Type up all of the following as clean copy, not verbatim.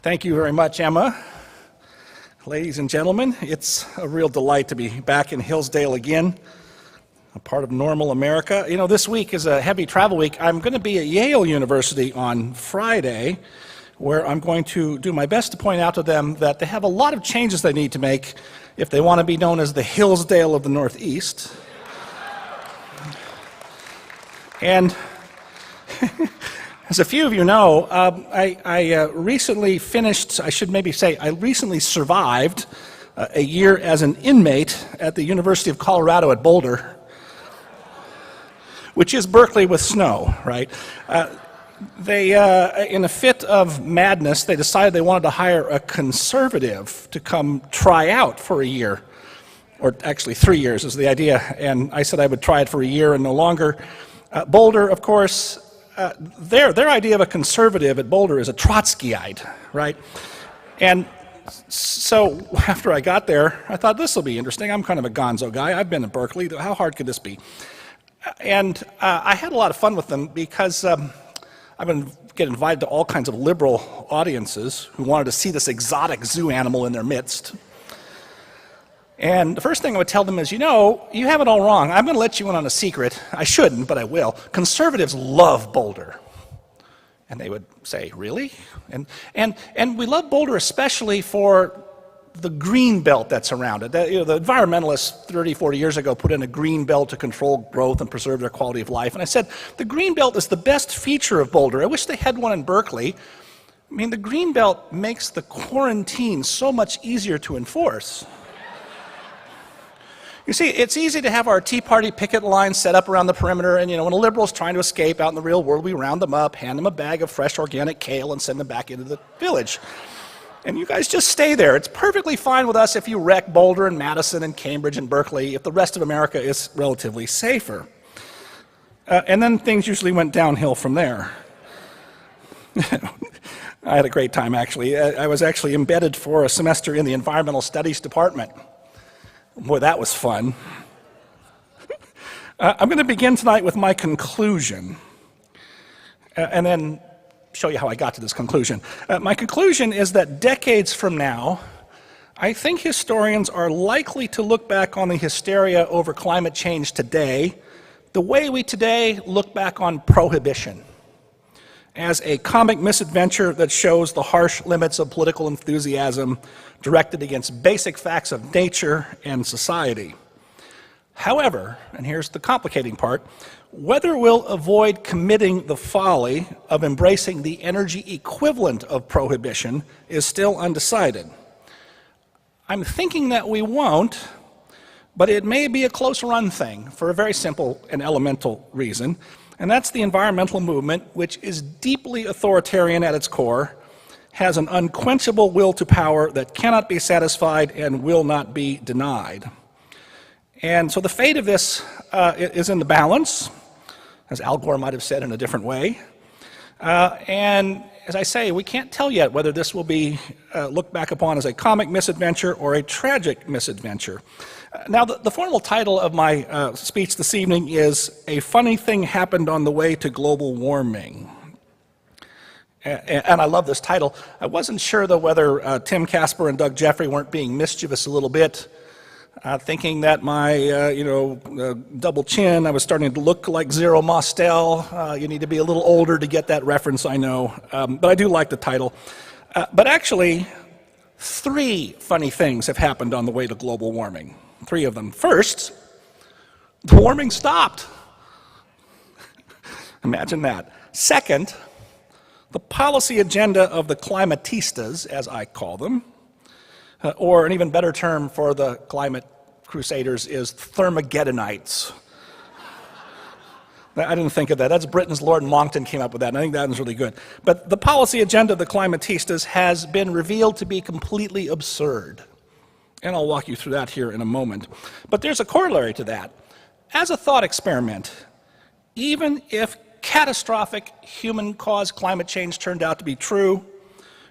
Thank you very much, Emma. Ladies and gentlemen, it's a real delight to be back in Hillsdale again, a part of normal America. You know, this week is a heavy travel week. I'm going to be at Yale University on Friday, where I'm going to do my best to point out to them that they have a lot of changes they need to make if they want to be known as the Hillsdale of the Northeast. And as a few of you know, I recently finished, I should maybe say, I recently survived a year as an inmate at the University of Colorado at Boulder, which is Berkeley with snow, right? In a fit of madness, they decided they wanted to hire a conservative to come try out for a year, or actually 3 years is the idea, and I said I would try it for a year and no longer. Boulder, of course, their idea of a conservative at Boulder is a Trotskyite, right? And so after I got there, I thought this will be interesting. I'm kind of a gonzo guy. I've been at Berkeley. How hard could this be? And I had a lot of fun with them because I've been getting invited to all kinds of liberal audiences who wanted to see this exotic zoo animal in their midst. And the first thing I would tell them is, you know, you have it all wrong. I'm going to let you in on a secret. I shouldn't, but I will. Conservatives love Boulder. And they would say, really? And we love Boulder especially for the green belt that's around it. The environmentalists 30, 40 years ago put in a green belt to control growth and preserve their quality of life. And I said, the green belt is the best feature of Boulder. I wish they had one in Berkeley. I mean, the green belt makes the quarantine so much easier to enforce. You see, it's easy to have our Tea Party picket lines set up around the perimeter, and when a liberal's trying to escape out in the real world, we round them up, hand them a bag of fresh organic kale, and send them back into the village. And you guys just stay there. It's perfectly fine with us if you wreck Boulder and Madison and Cambridge and Berkeley, if the rest of America is relatively safer. And then things usually went downhill from there. I had a great time, actually. I was actually embedded for a semester in the Environmental Studies department. Boy, that was fun. I'm going to begin tonight with my conclusion, and then show you how I got to this conclusion. My conclusion is that decades from now, I think historians are likely to look back on the hysteria over climate change today the way we today look back on prohibition, as a comic misadventure that shows the harsh limits of political enthusiasm directed against basic facts of nature and society. However, and here's the complicating part, whether we'll avoid committing the folly of embracing the energy equivalent of prohibition is still undecided. I'm thinking that we won't, but it may be a close run thing for a very simple and elemental reason, and that's the environmental movement, which is deeply authoritarian at its core, has an unquenchable will to power that cannot be satisfied and will not be denied. And so the fate of this is in the balance, as Al Gore might have said in a different way. And as I say, we can't tell yet whether this will be looked back upon as a comic misadventure or a tragic misadventure. Now, the formal title of my speech this evening is "A Funny Thing Happened on the Way to Global Warming." And I love this title. I wasn't sure, though, whether Tim Casper and Doug Jeffrey weren't being mischievous a little bit, thinking that my, double chin, I was starting to look like Zero Mostel. You need to be a little older to get that reference, I know. But I do like the title. But actually, 3 funny things have happened on the way to global warming. 3 of them. First, the warming stopped. Imagine that. Second, the policy agenda of the climatistas, as I call them, or an even better term for the climate crusaders is thermogeddonites. I didn't think of that. That's Britain's Lord Monckton came up with that, and I think that was really good. But the policy agenda of the climatistas has been revealed to be completely absurd. And I'll walk you through that here in a moment. But there's a corollary to that. As a thought experiment, even if catastrophic human-caused climate change turned out to be true,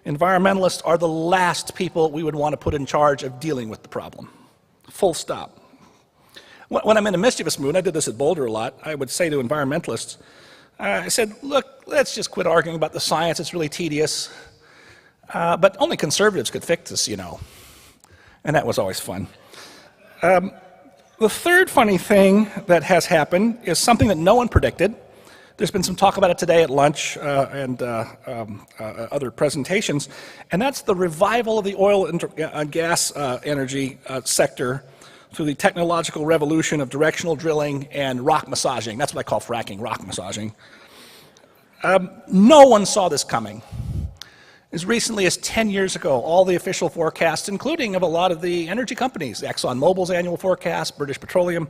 environmentalists are the last people we would want to put in charge of dealing with the problem. Full stop. When I'm in a mischievous mood, I did this at Boulder a lot, I would say to environmentalists, I said, look, let's just quit arguing about the science, it's really tedious. But only conservatives could fix this, you know, and that was always fun. The third funny thing that has happened is something that no one predicted. There's been some talk about it today at lunch and other presentations, and that's the revival of the oil and gas energy sector through the technological revolution of directional drilling and rock massaging. That's what I call fracking, rock massaging. No one saw this coming. As recently as 10 years ago, all the official forecasts, including of a lot of the energy companies, ExxonMobil's annual forecast, British Petroleum,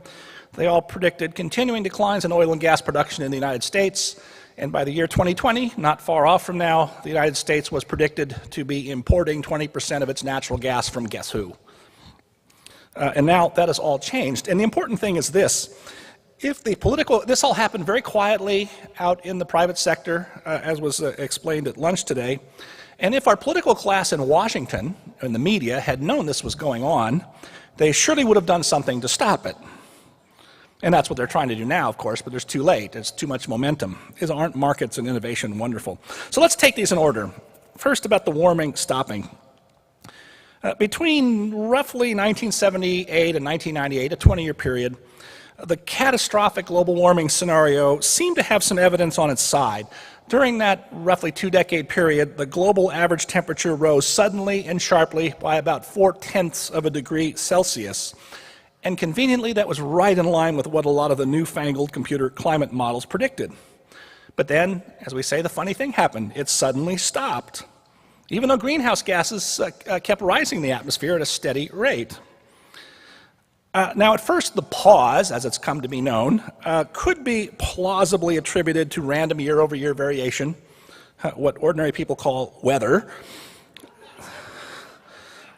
they all predicted continuing declines in oil and gas production in the United States. And by the year 2020, not far off from now, the United States was predicted to be importing 20% of its natural gas from guess who? And now that has all changed. And the important thing is this. If the political, this all happened very quietly out in the private sector, as was explained at lunch today. And if our political class in Washington and the media had known this was going on, they surely would have done something to stop it. And that's what they're trying to do now, of course, but there's too late. There's too much momentum. Aren't markets and innovation wonderful? So let's take these in order. First, about the warming stopping. Between roughly 1978 and 1998, a 20-year period, the catastrophic global warming scenario seemed to have some evidence on its side. During that roughly 2-decade period, the global average temperature rose suddenly and sharply by about 0.4 of a degree Celsius. And conveniently, that was right in line with what a lot of the newfangled computer climate models predicted. But then, as we say, the funny thing happened. It suddenly stopped, even though greenhouse gases kept rising in the atmosphere at a steady rate. Now, at first, the pause, as it's come to be known, could be plausibly attributed to random year-over-year variation, what ordinary people call weather,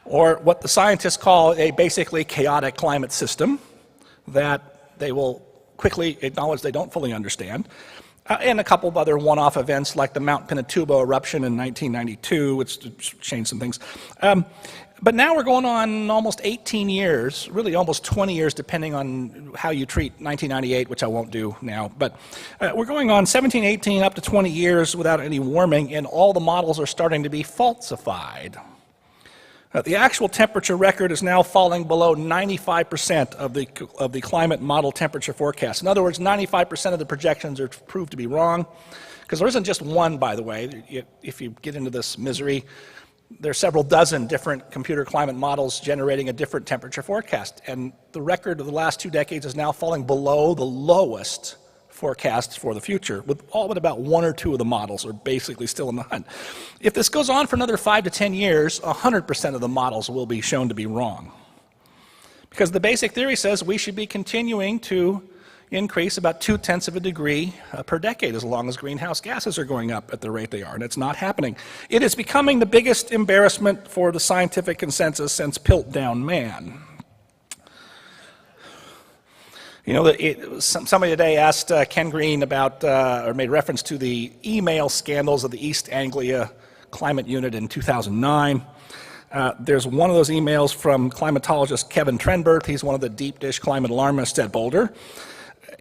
or what the scientists call a basically chaotic climate system that they will quickly acknowledge they don't fully understand, and a couple of other one-off events like the Mount Pinatubo eruption in 1992, which changed some things. But now we're going on almost 18 years, really almost 20 years, depending on how you treat 1998, which I won't do now. But we're going on 17, 18, up to 20 years without any warming, and all the models are starting to be falsified. The actual temperature record is now falling below 95% of the climate model temperature forecast. In other words, 95% of the projections are proved to be wrong, because there isn't just one, by the way. If you get into this misery, there are several dozen different computer climate models generating a different temperature forecast. And the record of the last 2 decades is now falling below the lowest forecasts for the future, with all but about 1 or 2 of the models are basically still in the hunt. If this goes on for another 5 to 10 years, 100% of the models will be shown to be wrong. Because the basic theory says we should be continuing to increase about 0.2 of a degree per decade as long as greenhouse gases are going up at the rate they are, and it's not happening. It is becoming the biggest embarrassment for the scientific consensus since Piltdown Man. You know, somebody today asked Ken Green about, or made reference to the email scandals of the East Anglia Climate Unit in 2009. There's one of those emails from climatologist Kevin Trenberth. He's one of the deep dish climate alarmists at Boulder.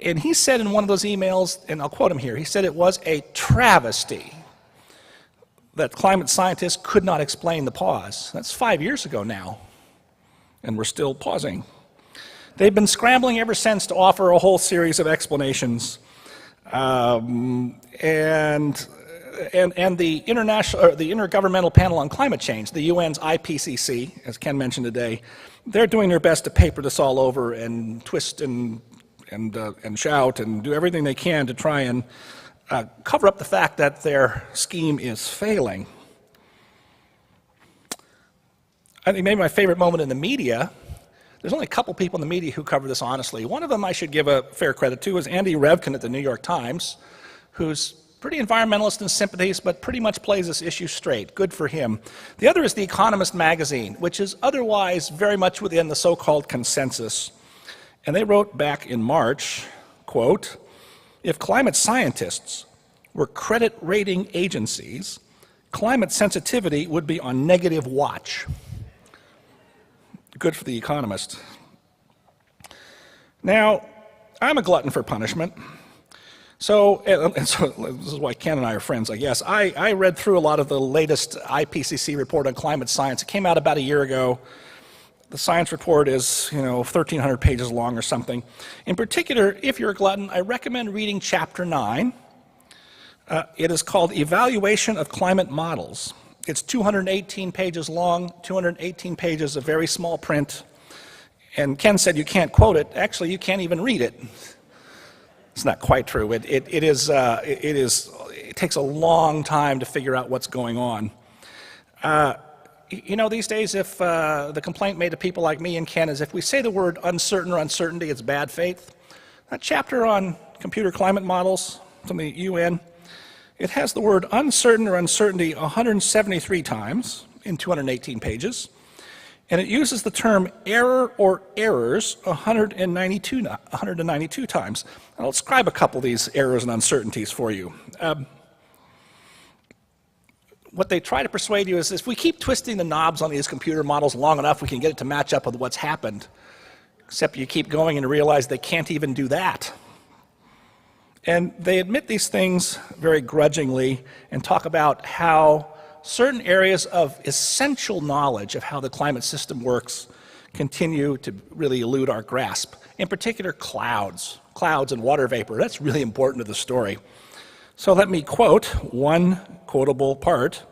And he said in one of those emails, and I'll quote him here, he said it was a travesty that climate scientists could not explain the pause. That's 5 years ago now, and we're still pausing. They've been scrambling ever since to offer a whole series of explanations. And the Intergovernmental Panel on Climate Change, the UN's IPCC, as Ken mentioned today, they're doing their best to paper this all over and twist and shout and do everything they can to try and cover up the fact that their scheme is failing. I think maybe my favorite moment in the media, there's only a couple people in the media who cover this honestly. One of them I should give a fair credit to is Andy Revkin at the New York Times, who's pretty environmentalist in sympathies, but pretty much plays this issue straight. Good for him. The other is The Economist magazine, which is otherwise very much within the so-called consensus. And they wrote back in March, quote, "If climate scientists were credit rating agencies, climate sensitivity would be on negative watch." Good for The Economist. Now, I'm a glutton for punishment. So this is why Ken and I are friends, I guess. I read through a lot of the latest IPCC report on climate science. It came out about a year ago. The science report is, 1,300 pages long or something. In particular, if you're a glutton, I recommend reading Chapter 9. It is called Evaluation of Climate Models. It's 218 pages long, 218 pages of very small print. And Ken said you can't quote it. Actually, you can't even read it. It's not quite true. It takes a long time to figure out what's going on. These days, if the complaint made to people like me and Ken is if we say the word uncertain or uncertainty, it's bad faith. That chapter on computer climate models from the UN, it has the word uncertain or uncertainty 173 times in 218 pages. And it uses the term error or errors 192 times. And I'll describe a couple of these errors and uncertainties for you. What they try to persuade you is if we keep twisting the knobs on these computer models long enough, we can get it to match up with what's happened. Except you keep going and realize they can't even do that. And they admit these things very grudgingly and talk about how certain areas of essential knowledge of how the climate system works continue to really elude our grasp. In particular, clouds and water vapor. That's really important to the story. So let me quote one quotable part,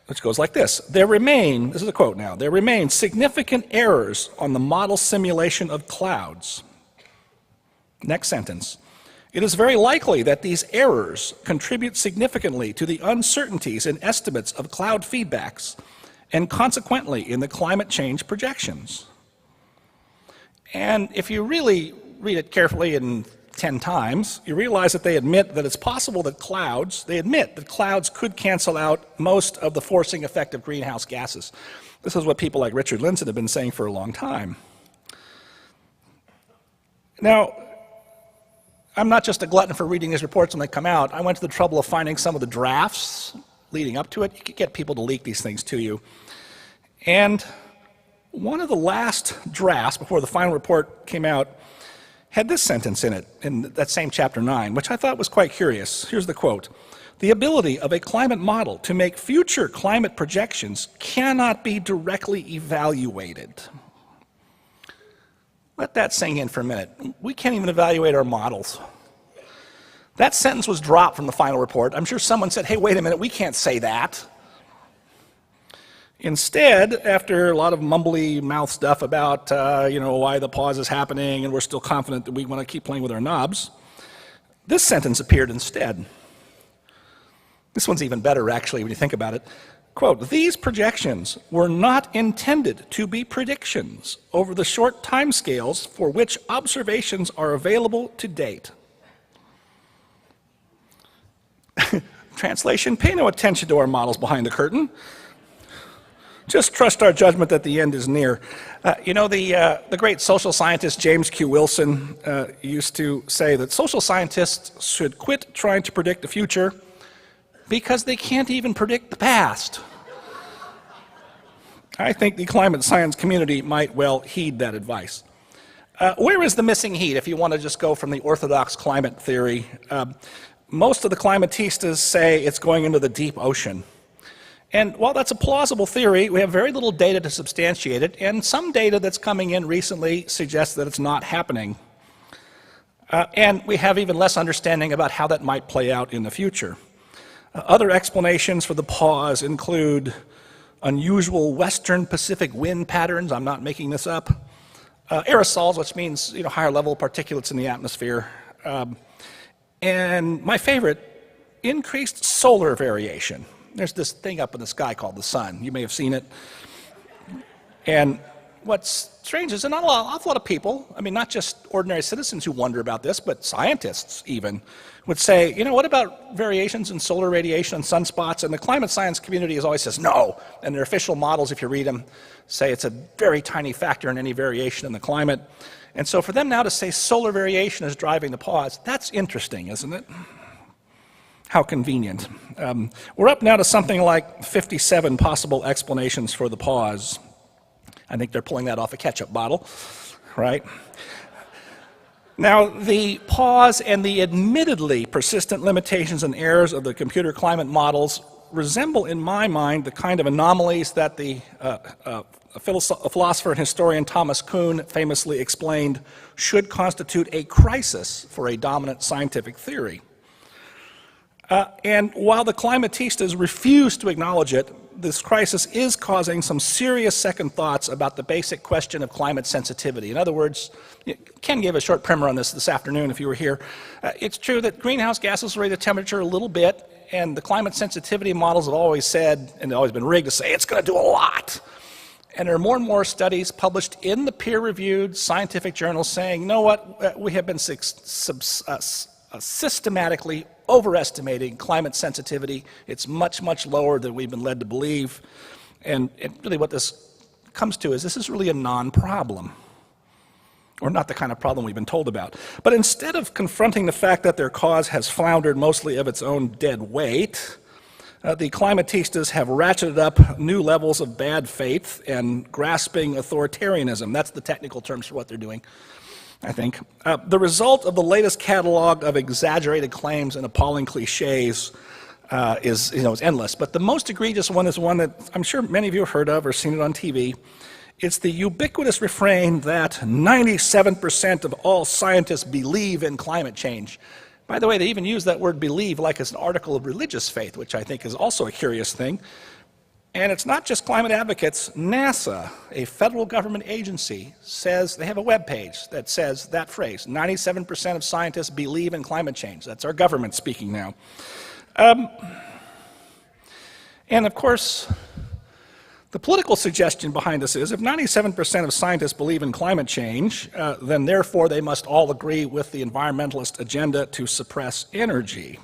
which goes like this. This is a quote now, there remain significant errors on the model simulation of clouds. Next sentence. It is very likely that these errors contribute significantly to the uncertainties in estimates of cloud feedbacks and consequently in the climate change projections. And if you really read it carefully in 10 times, you realize that they admit that it's possible that clouds could cancel out most of the forcing effect of greenhouse gases. This is what people like Richard Lindzen have been saying for a long time. Now, I'm not just a glutton for reading these reports when they come out. I went to the trouble of finding some of the drafts leading up to it. You could get people to leak these things to you. And one of the last drafts before the final report came out had this sentence in it, in that same Chapter 9, which I thought was quite curious. Here's the quote. The ability of a climate model to make future climate projections cannot be directly evaluated. Let that sink in for a minute. We can't even evaluate our models. That sentence was dropped from the final report. I'm sure someone said, hey, wait a minute, we can't say that. Instead, after a lot of mumbly mouth stuff about why the pause is happening and we're still confident that we want to keep playing with our knobs, this sentence appeared instead. This one's even better, actually, when you think about it. Quote, these projections were not intended to be predictions over the short timescales for which observations are available to date. Translation, pay no attention to our models behind the curtain. Just trust our judgment that the end is near. The great social scientist James Q. Wilson used to say that social scientists should quit trying to predict the future because they can't even predict the past. I think the climate science community might well heed that advice. Where is the missing heat if you want to just go from the orthodox climate theory? Most of the climatistas say it's going into the deep ocean. And while that's a plausible theory, we have very little data to substantiate it, and some data that's coming in recently suggests that it's not happening. And we have even less understanding about how that might play out in the future. Other explanations for the pause include unusual western Pacific wind patterns, I'm not making this up, aerosols, which means higher level particulates in the atmosphere, and my favorite, increased solar variation. There's this thing up in the sky called the sun. You may have seen it. And what's strange is that not an awful lot of people, not just ordinary citizens who wonder about this, but scientists even, would say, what about variations in solar radiation and sunspots? And the climate science community always says no. And their official models, if you read them, say it's a very tiny factor in any variation in the climate. And so for them now to say solar variation is driving the pause, that's interesting, isn't it? How convenient. We're up now to something like 57 possible explanations for the pause. I think they're pulling that off a ketchup bottle, right? Now, the pause and the admittedly persistent limitations and errors of the computer climate models resemble, in my mind, the kind of anomalies that the philosopher and historian Thomas Kuhn famously explained should constitute a crisis for a dominant scientific theory. And while the climatistas refuse to acknowledge it, this crisis is causing some serious second thoughts about the basic question of climate sensitivity. In other words, Ken gave a short primer on this afternoon if you were here. It's true that greenhouse gases raise the temperature a little bit, and the climate sensitivity models have always said, and they've always been rigged to say, it's going to do a lot. And there are more and more studies published in the peer-reviewed scientific journals saying, you know what, we have been systematically overestimating climate sensitivity. It's much, much lower than we've been led to believe. And really what this comes to is this is really a non-problem, or not the kind of problem we've been told about. But instead of confronting the fact that their cause has floundered mostly of its own dead weight, the climatistas have ratcheted up new levels of bad faith and grasping authoritarianism. That's the technical terms for what they're doing, I think. The result of the latest catalog of exaggerated claims and appalling cliches is endless. But the most egregious one is one that I'm sure many of you have heard of or seen it on TV. It's the ubiquitous refrain that 97% of all scientists believe in climate change. By the way, they even use that word believe like it's an article of religious faith, which I think is also a curious thing. And it's not just climate advocates. NASA, a federal government agency, says they have a web page that says that phrase, 97% of scientists believe in climate change. That's our government speaking now. And of course, the political suggestion behind this is if 97% of scientists believe in climate change, then therefore they must all agree with the environmentalist agenda to suppress energy.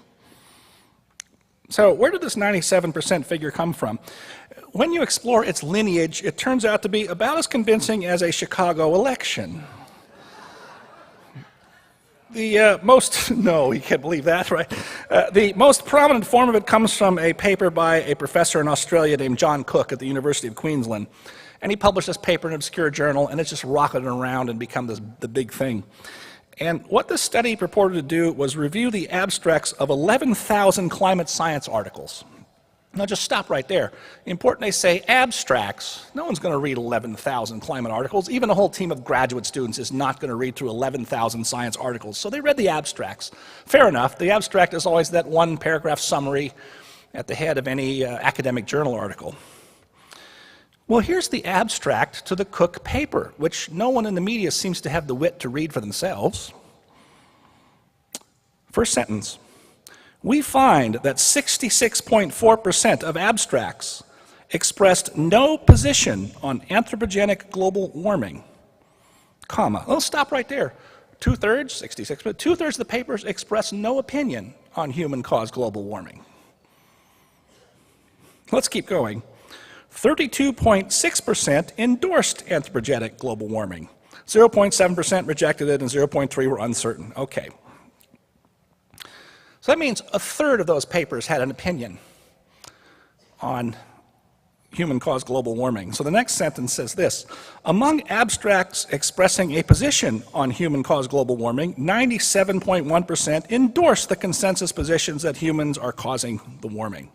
So where did this 97% figure come from? When you explore its lineage, it turns out to be about as convincing as a Chicago election. The no, you can't believe that, right? The most prominent form of it comes from a paper by a professor in Australia named John Cook at the University of Queensland. And he published this paper in an obscure journal, and it's just rocketed around and become the big thing. And what this study purported to do was review the abstracts of 11,000 climate science articles. Now just stop right there. Important they say abstracts. No one's going to read 11,000 climate articles. Even a whole team of graduate students is not going to read through 11,000 science articles. So they read the abstracts. Fair enough. The abstract is always that one paragraph summary at the head of any academic journal article. Well, here's the abstract to the Cook paper, which no one in the media seems to have the wit to read for themselves. First sentence. We find that 66.4% of abstracts expressed no position on anthropogenic global warming, comma. Let's stop right there. Two-thirds, 66%, two-thirds of the papers express no opinion on human-caused global warming. Let's keep going. 32.6% endorsed anthropogenic global warming. 0.7% rejected it, and 0.3% were uncertain. Okay. So that means a third of those papers had an opinion on human-caused global warming. So the next sentence says this. Among abstracts expressing a position on human-caused global warming, 97.1% endorsed the consensus positions that humans are causing the warming.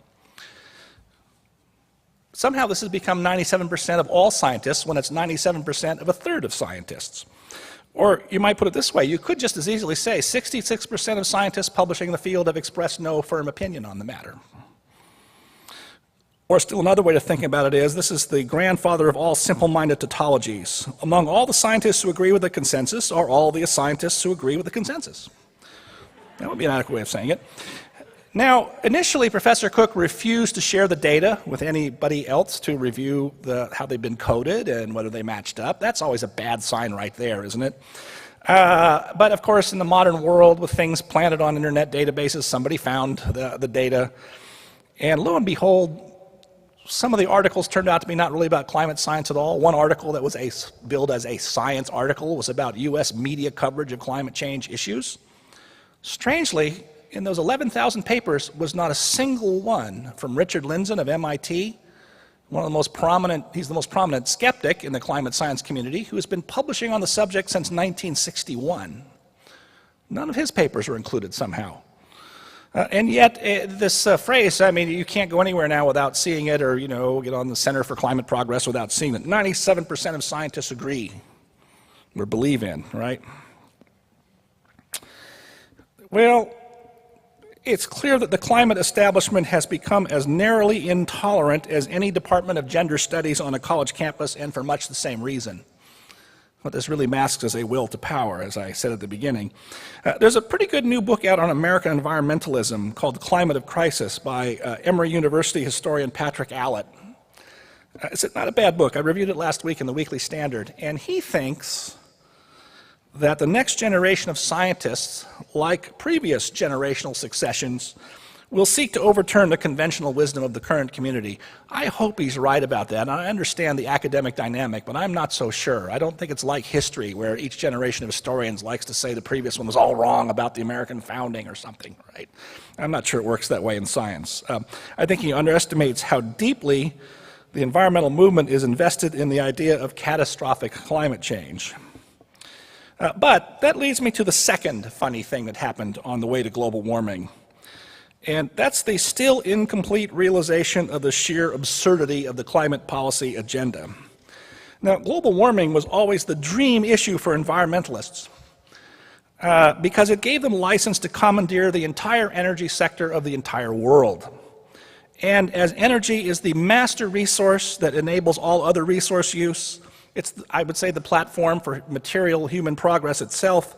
Somehow this has become 97% of all scientists when it's 97% of a third of scientists. Or you might put it this way, you could just as easily say 66% of scientists publishing in the field have expressed no firm opinion on the matter. Or still another way to think about it is, this is the grandfather of all simple-minded tautologies. Among all the scientists who agree with the consensus are all the scientists who agree with the consensus. That would be an adequate way of saying it. Now, initially, Professor Cook refused to share the data with anybody else to review how they've been coded and whether they matched up. That's always a bad sign right there, isn't it? But of course, in the modern world, with things planted on internet databases, somebody found the data. And lo and behold, some of the articles turned out to be not really about climate science at all. One article that was billed as a science article was about US media coverage of climate change issues. Strangely, in those 11,000 papers was not a single one from Richard Lindzen of MIT, he's the most prominent skeptic in the climate science community, who has been publishing on the subject since 1961. None of his papers were included somehow. And yet, this phrase, I mean, you can't go anywhere now without seeing it, or, get on the Center for Climate Progress without seeing it. 97% of scientists agree or believe in, right? Well, it's clear that the climate establishment has become as narrowly intolerant as any department of gender studies on a college campus, and for much the same reason. What this really masks is a will to power, as I said at the beginning. There's a pretty good new book out on American environmentalism called The Climate of Crisis by Emory University historian Patrick Allett. It's not a bad book. I reviewed it last week in the Weekly Standard, and he thinks that the next generation of scientists, like previous generational successions, will seek to overturn the conventional wisdom of the current community. I hope he's right about that. I understand the academic dynamic, but I'm not so sure. I don't think it's like history, where each generation of historians likes to say the previous one was all wrong about the American founding or something, right? I'm not sure it works that way in science. I think he underestimates how deeply the environmental movement is invested in the idea of catastrophic climate change. But that leads me to the second funny thing that happened on the way to global warming. And that's the still incomplete realization of the sheer absurdity of the climate policy agenda. Now, global warming was always the dream issue for environmentalists because it gave them license to commandeer the entire energy sector of the entire world. And as energy is the master resource that enables all other resource use, it's, I would say, the platform for material human progress itself.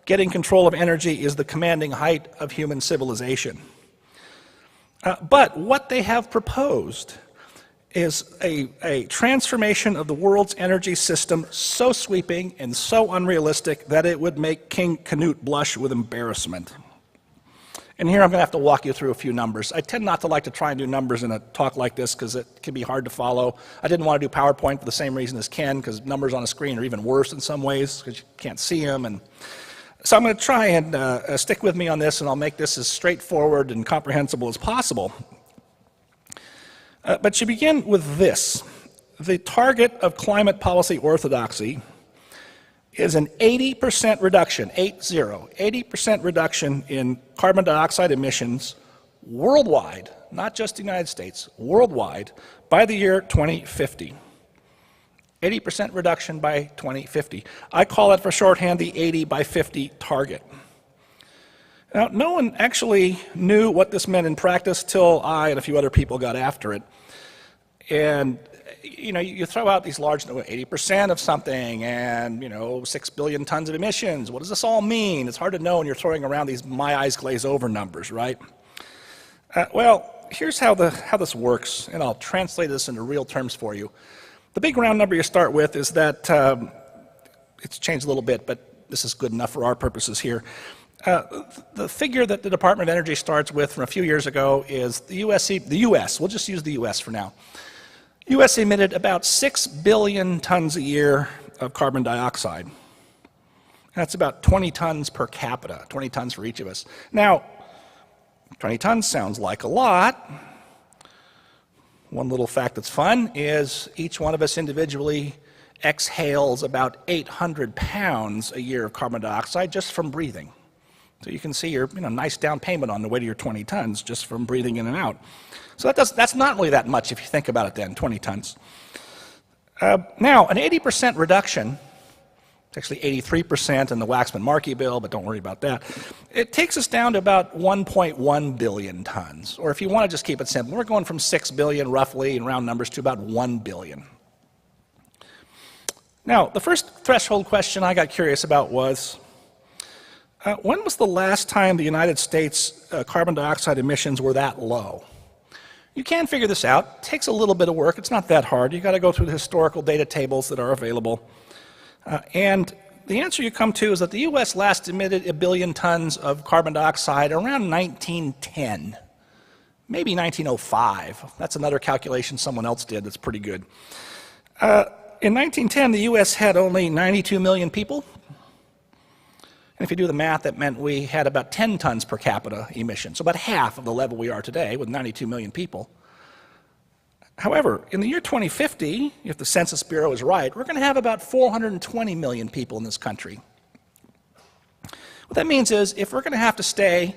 Getting control of energy is the commanding height of human civilization. But what they have proposed is a transformation of the world's energy system so sweeping and so unrealistic that it would make King Canute blush with embarrassment. And here I'm going to have to walk you through a few numbers. I tend not to like to try and do numbers in a talk like this because it can be hard to follow. I didn't want to do PowerPoint for the same reason as Ken, because numbers on a screen are even worse in some ways because you can't see them. And so I'm going to try and stick with me on this, and I'll make this as straightforward and comprehensible as possible. But you begin with this. The target of climate policy orthodoxy is an 80% reduction, 80% reduction in carbon dioxide emissions worldwide, not just the United States, worldwide, by the year 2050. 80% reduction by 2050. I call it for shorthand the 80 by 50 target. Now, no one actually knew what this meant in practice till I and a few other people got after it. And you throw out these large, 80% of something and, 6 billion tons of emissions. What does this all mean? It's hard to know when you're throwing around these my eyes glaze over numbers, right? Well, here's how this works, and I'll translate this into real terms for you. The big round number you start with is that, it's changed a little bit, but this is good enough for our purposes here. The figure that the Department of Energy starts with from a few years ago is the US, we'll just use the US for now. US emitted about 6 billion tons a year of carbon dioxide. That's about 20 tons per capita, 20 tons for each of us. Now, 20 tons sounds like a lot. One little fact that's fun is each one of us individually exhales about 800 pounds a year of carbon dioxide just from breathing. So you can see your nice down payment on the way to your 20 tons just from breathing in and out. So that's not really that much if you think about it then, 20 tons. Now, an 80% reduction, it's actually 83% in the Waxman-Markey bill, but don't worry about that. It takes us down to about 1.1 billion tons. Or if you want to just keep it simple, we're going from 6 billion roughly in round numbers to about 1 billion. Now, the first threshold question I got curious about was, when was the last time the United States carbon dioxide emissions were that low? You can figure this out. It takes a little bit of work. It's not that hard. You've got to go through the historical data tables that are available. And the answer you come to is that the US last emitted 1 billion tons of carbon dioxide around 1910, maybe 1905. That's another calculation someone else did that's pretty good. In 1910, the US had only 92 million people. And if you do the math, that meant we had about 10 tons per capita emission, so about half of the level we are today with 92 million people. However, in the year 2050, if the Census Bureau is right, we're going to have about 420 million people in this country. What that means is if we're going to have to stay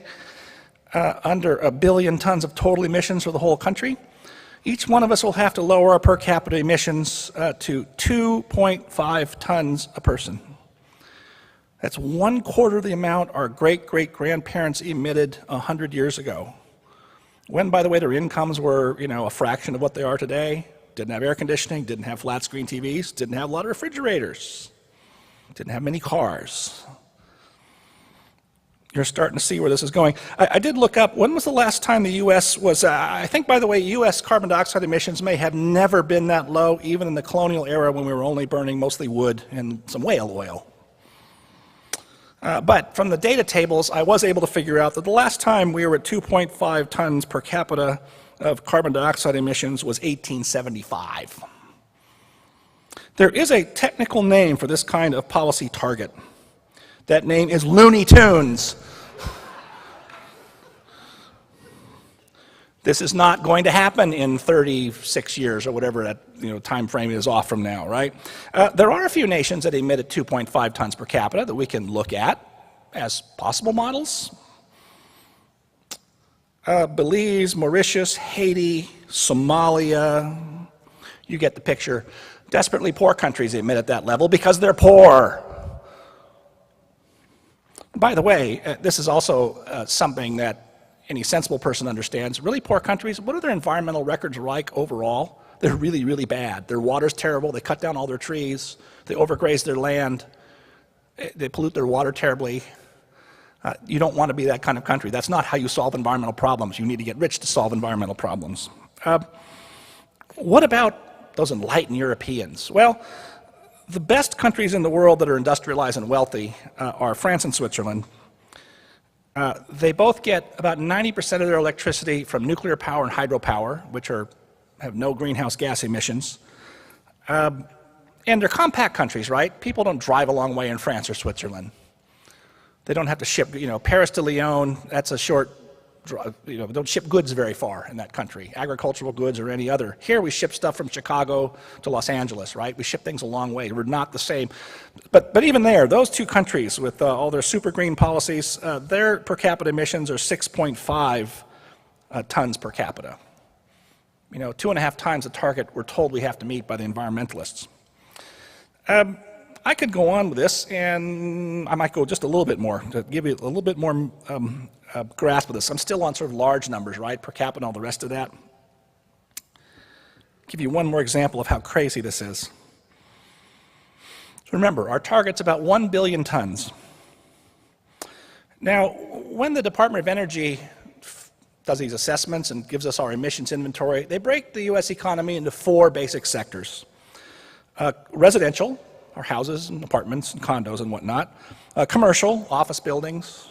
under 1 billion tons of total emissions for the whole country, each one of us will have to lower our per capita emissions to 2.5 tons a person. That's 1/4 the amount our great-great-grandparents emitted 100 years ago. When, by the way, their incomes were, a fraction of what they are today, didn't have air conditioning, didn't have flat screen TVs, didn't have a lot of refrigerators, didn't have many cars. You're starting to see where this is going. I did look up, when was the last time the U.S. was, I think, by the way, U.S. carbon dioxide emissions may have never been that low, even in the colonial era when we were only burning mostly wood and some whale oil. But from the data tables, I was able to figure out that the last time we were at 2.5 tons per capita of carbon dioxide emissions was 1875. There is a technical name for this kind of policy target. That name is Looney Tunes. This is not going to happen in 36 years or whatever that time frame is off from now, right? There are a few nations that emit at 2.5 tons per capita that we can look at as possible models. Belize, Mauritius, Haiti, Somalia, you get the picture. Desperately poor countries emit at that level because they're poor. By the way, this is also something that any sensible person understands. Really poor countries, what are their environmental records like overall? They're really, really bad. Their water's terrible. They cut down all their trees. They overgraze their land. They pollute their water terribly. You don't want to be that kind of country. That's not how you solve environmental problems. You need to get rich to solve environmental problems. What about those enlightened Europeans? Well, the best countries in the world that are industrialized and wealthy are France and Switzerland. They both get about 90% of their electricity from nuclear power and hydropower, which have no greenhouse gas emissions. And they're compact countries, right? People don't drive a long way in France or Switzerland. They don't have to ship, Paris to Lyon, that's a short drive. Don't ship goods very far in that country, agricultural goods or any other. Here we ship stuff from Chicago to Los Angeles, right? We ship things a long way. We're not the same. But even there, those two countries with all their super green policies, their per capita emissions are 6.5 tons per capita. 2.5 times the target we're told we have to meet by the environmentalists. I could go on with this, and I might go just a little bit more to give you a little bit more grasp of this. I'm still on sort of large numbers, right, per capita and all the rest of that. Give you one more example of how crazy this is. So remember, our target's about 1 billion tons. Now, when the Department of Energy does these assessments and gives us our emissions inventory, they break the U.S. economy into 4 basic sectors. Residential, our houses and apartments and condos and whatnot. Commercial, office buildings.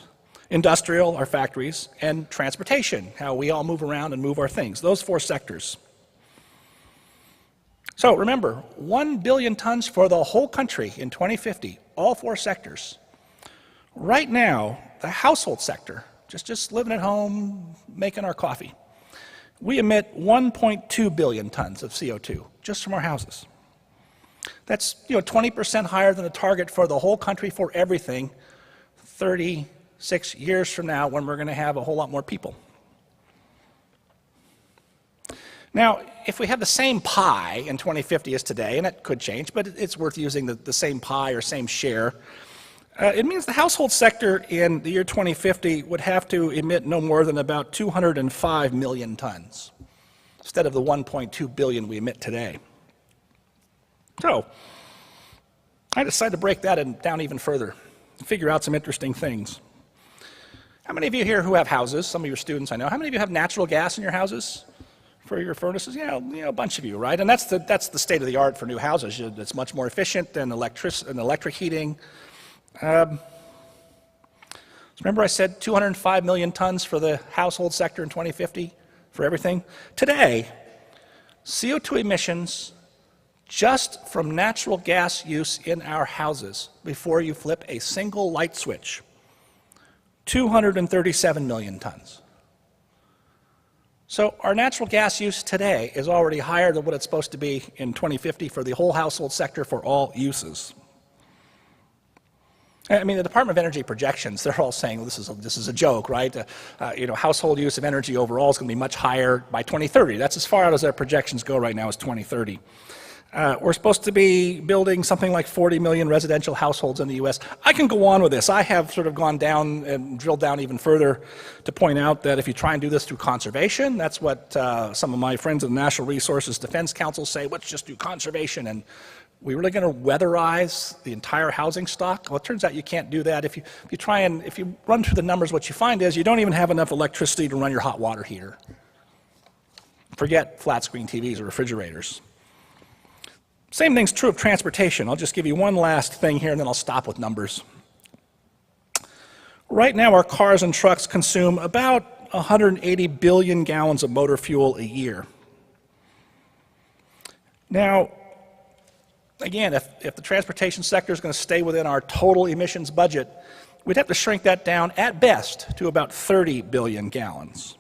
Industrial, our factories. And transportation, how we all move around and move our things. Those 4 sectors. So remember, 1 billion tons for the whole country in 2050, all 4 sectors. Right now, the household sector, just living at home, making our coffee, we emit 1.2 billion tons of CO2 just from our houses. That's 20% higher than the target for the whole country for everything 36 years from now when we're going to have a whole lot more people. Now, if we have the same pie in 2050 as today, and it could change, but it's worth using the same pie or same share, it means the household sector in the year 2050 would have to emit no more than about 205 million tons instead of the 1.2 billion we emit today. So, I decided to break that down even further and figure out some interesting things. How many of you here who have houses, some of your students I know, how many of you have natural gas in your houses for your furnaces? Yeah, a bunch of you, right? And that's the state of the art for new houses. It's much more efficient than electric heating. Remember I said 205 million tons for the household sector in 2050 for everything? Today, CO2 emissions just from natural gas use in our houses before you flip a single light switch, 237 million tons. So our natural gas use today is already higher than what it's supposed to be in 2050 for the whole household sector for all uses. I mean, the Department of Energy projections, they're all saying, well, this is a joke, right? Household use of energy overall is going to be much higher by 2030. That's as far out as their projections go right now, is 2030. We're supposed to be building something like 40 million residential households in the U.S. I can go on with this. I have sort of gone down and drilled down even further to point out that if you try and do this through conservation, that's what some of my friends at the National Resources Defense Council say, let's just do conservation. And we're really going to weatherize the entire housing stock? Well, it turns out you can't do that. If you run through the numbers, what you find is you don't even have enough electricity to run your hot water heater. Forget flat screen TVs or refrigerators. Same thing's true of transportation. I'll just give you one last thing here and then I'll stop with numbers. Right now, our cars and trucks consume about 180 billion gallons of motor fuel a year. Now, again, if the transportation sector is going to stay within our total emissions budget, we'd have to shrink that down at best to about 30 billion gallons.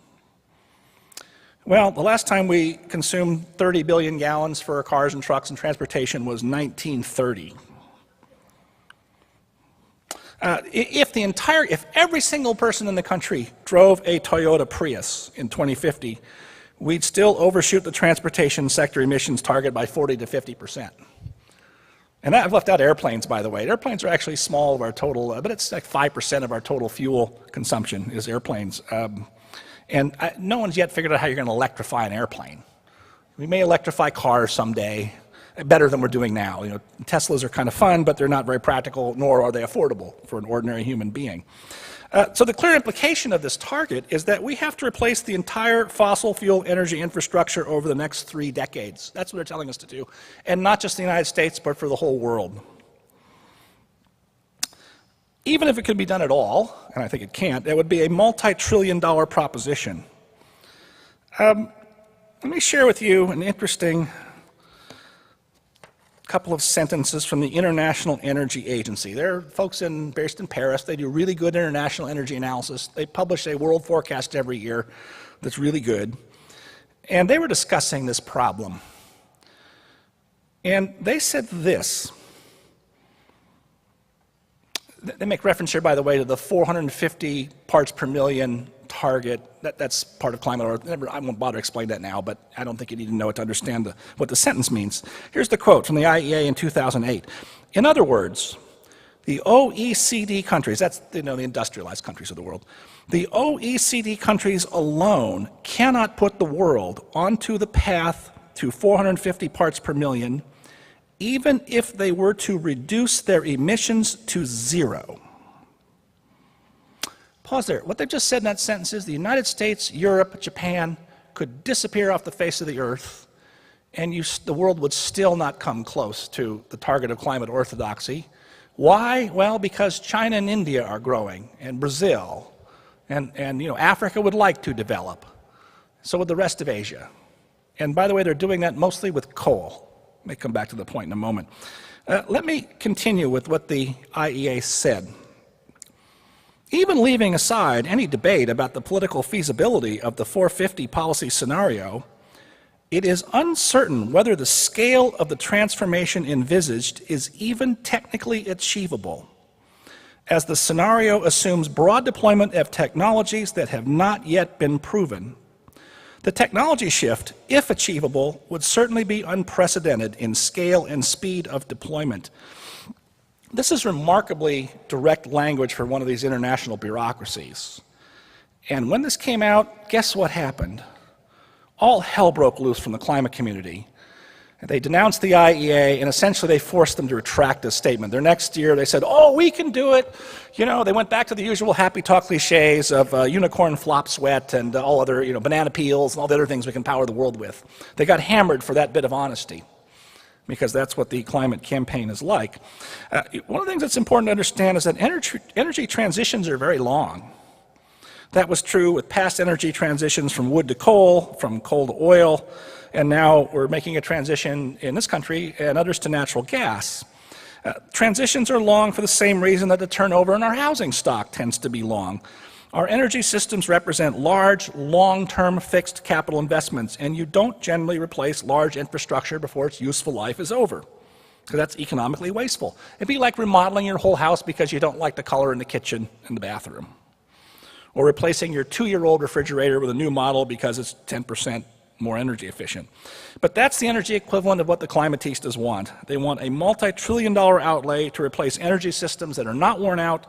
Well, the last time we consumed 30 billion gallons for our cars and trucks and transportation was 1930. If every single person in the country drove a Toyota Prius in 2050, we'd still overshoot the transportation sector emissions target by 40 to 50%. And I've left out airplanes, by the way. Airplanes are actually small of our total, but it's like 5% of our total fuel consumption is airplanes. No one's yet figured out how you're going to electrify an airplane. We may electrify cars someday, better than we're doing now. Teslas are kind of fun, but they're not very practical, nor are they affordable for an ordinary human being. So the clear implication of this target is that we have to replace the entire fossil fuel energy infrastructure over the next 3 decades. That's what they're telling us to do, and not just the United States, but for the whole world. Even if it could be done at all, and I think it can't, it would be a multi-trillion-dollar proposition. Let me share with you an interesting couple of sentences from the International Energy Agency. They're folks based in Paris. They do really good international energy analysis. They publish a world forecast every year that's really good. And they were discussing this problem. And they said this. They make reference here, by the way, to the 450 parts per million target. That's part of climate. I won't bother to explain that now, but I don't think you need to know it to understand what the sentence means. Here's the quote from the IEA in 2008. In other words, the OECD countries, that's the industrialized countries of the world, the OECD countries alone cannot put the world onto the path to 450 parts per million, even if they were to reduce their emissions to 0. Pause there. What they've just said in that sentence is the United States, Europe, Japan could disappear off the face of the earth, and the world would still not come close to the target of climate orthodoxy. Why? Well, because China and India are growing, and Brazil, and Africa would like to develop. So would the rest of Asia. And by the way, they're doing that mostly with coal. May come back to the point in a moment. Let me continue with what the IEA said. Even leaving aside any debate about the political feasibility of the 450 policy scenario, it is uncertain whether the scale of the transformation envisaged is even technically achievable, as the scenario assumes broad deployment of technologies that have not yet been proven. The technology shift, if achievable, would certainly be unprecedented in scale and speed of deployment. This is remarkably direct language for one of these international bureaucracies. And when this came out, guess what happened? All hell broke loose from the climate community. They denounced the IEA, and essentially they forced them to retract this statement. Their next year they said, oh, we can do it. They went back to the usual happy talk cliches of unicorn flop sweat and all other, banana peels and all the other things we can power the world with. They got hammered for that bit of honesty, because that's what the climate campaign is like. One of the things that's important to understand is that energy transitions are very long. That was true with past energy transitions from wood to coal, from coal to oil, and now we're making a transition in this country and others to natural gas. Transitions are long for the same reason that the turnover in our housing stock tends to be long. Our energy systems represent large, long-term fixed capital investments, and you don't generally replace large infrastructure before its useful life is over. because that's economically wasteful. It'd be like remodeling your whole house because you don't like the color in the kitchen and the bathroom, or replacing your 2-year-old refrigerator with a new model because it's 10% more energy efficient. But that's the energy equivalent of what the climatistas want. They want a multi-trillion-dollar outlay to replace energy systems that are not worn out,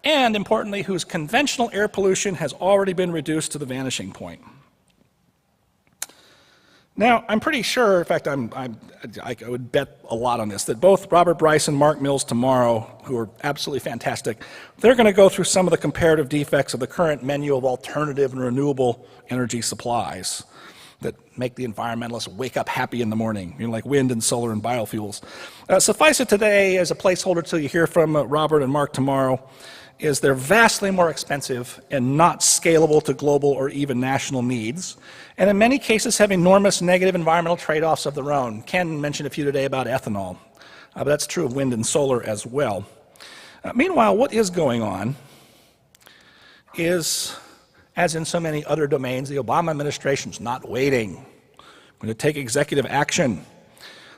and importantly, whose conventional air pollution has already been reduced to the vanishing point. Now, I'm pretty sure, in fact, I would bet a lot on this, that both Robert Bryce and Mark Mills tomorrow, who are absolutely fantastic, they're going to go through some of the comparative defects of the current menu of alternative and renewable energy supplies that make the environmentalists wake up happy in the morning, like wind and solar and biofuels. Suffice it today, as a placeholder till you hear from Robert and Mark tomorrow, is they're vastly more expensive and not scalable to global or even national needs, and in many cases have enormous negative environmental trade-offs of their own. Ken mentioned a few today about ethanol, but that's true of wind and solar as well. Meanwhile, what is going on is, as in so many other domains, the Obama administration's not waiting. We're going to take executive action.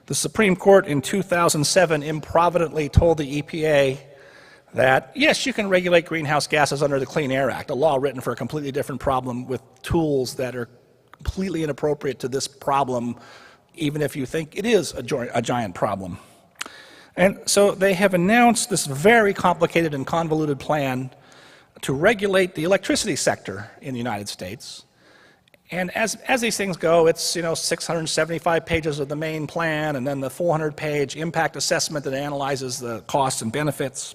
The Supreme Court in 2007 improvidently told the EPA that, yes, you can regulate greenhouse gases under the Clean Air Act, a law written for a completely different problem with tools that are completely inappropriate to this problem, even if you think it is a giant problem. And so they have announced this very complicated and convoluted plan to regulate the electricity sector in the United States. And as these things go, it's 675 pages of the main plan, and then the 400-page impact assessment that analyzes the costs and benefits.